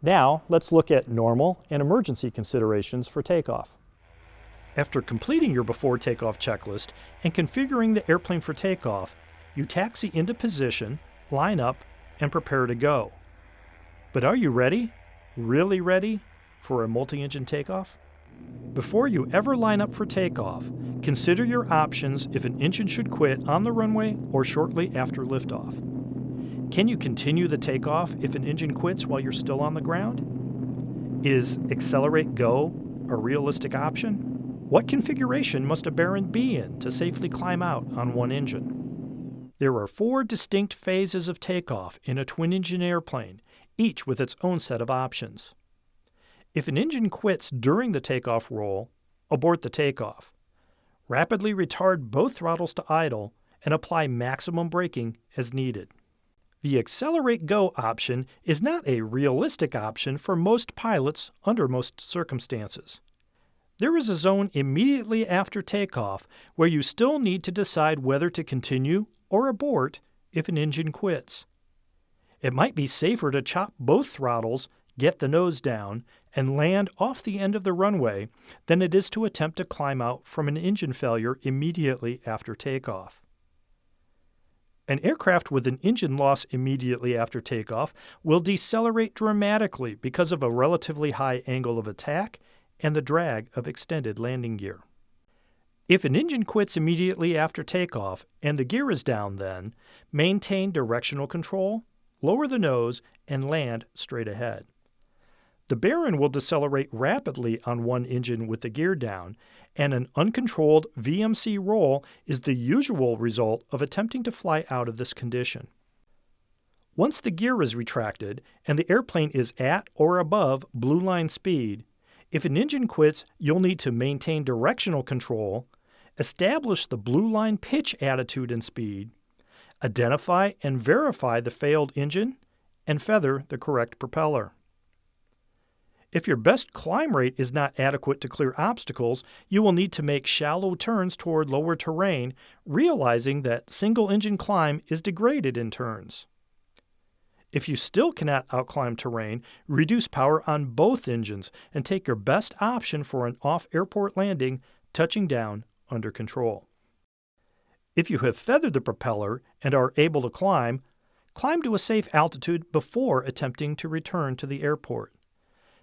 Now, let's look at normal and emergency considerations for takeoff. After completing your before takeoff checklist and configuring the airplane for takeoff, you taxi into position, line up, and prepare to go. But are you ready? Really ready for a multi-engine takeoff? Before you ever line up for takeoff, consider your options if an engine should quit on the runway or shortly after liftoff. Can you continue the takeoff if an engine quits while you're still on the ground? Is accelerate go a realistic option? What configuration must a Baron be in to safely climb out on one engine? There are 4 distinct phases of takeoff in a twin-engine airplane, each with its own set of options. If an engine quits during the takeoff roll, abort the takeoff. Rapidly retard both throttles to idle and apply maximum braking as needed. The accelerate go option is not a realistic option for most pilots under most circumstances. There is a zone immediately after takeoff where you still need to decide whether to continue or abort if an engine quits. It might be safer to chop both throttles, get the nose down, and land off the end of the runway than it is to attempt to climb out from an engine failure immediately after takeoff. An aircraft with an engine loss immediately after takeoff will decelerate dramatically because of a relatively high angle of attack and the drag of extended landing gear. If an engine quits immediately after takeoff and the gear is down then, maintain directional control, lower the nose, and land straight ahead. The Baron will decelerate rapidly on one engine with the gear down, and an uncontrolled VMC roll is the usual result of attempting to fly out of this condition. Once the gear is retracted and the airplane is at or above blue line speed, if an engine quits, you'll need to maintain directional control, establish the blue line pitch attitude and speed, identify and verify the failed engine, and feather the correct propeller. If your best climb rate is not adequate to clear obstacles, you will need to make shallow turns toward lower terrain, realizing that single-engine climb is degraded in turns. If you still cannot outclimb terrain, reduce power on both engines and take your best option for an off-airport landing, touching down under control. If you have feathered the propeller and are able to climb to a safe altitude before attempting to return to the airport.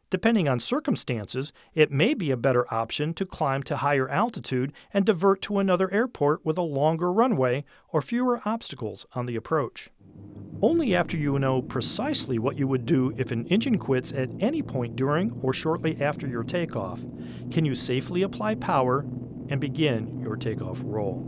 Depending on circumstances, it may be a better option to climb to higher altitude and divert to another airport with a longer runway or fewer obstacles on the approach. Only after you know precisely what you would do if an engine quits at any point during or shortly after your takeoff can you safely apply power and begin your takeoff roll.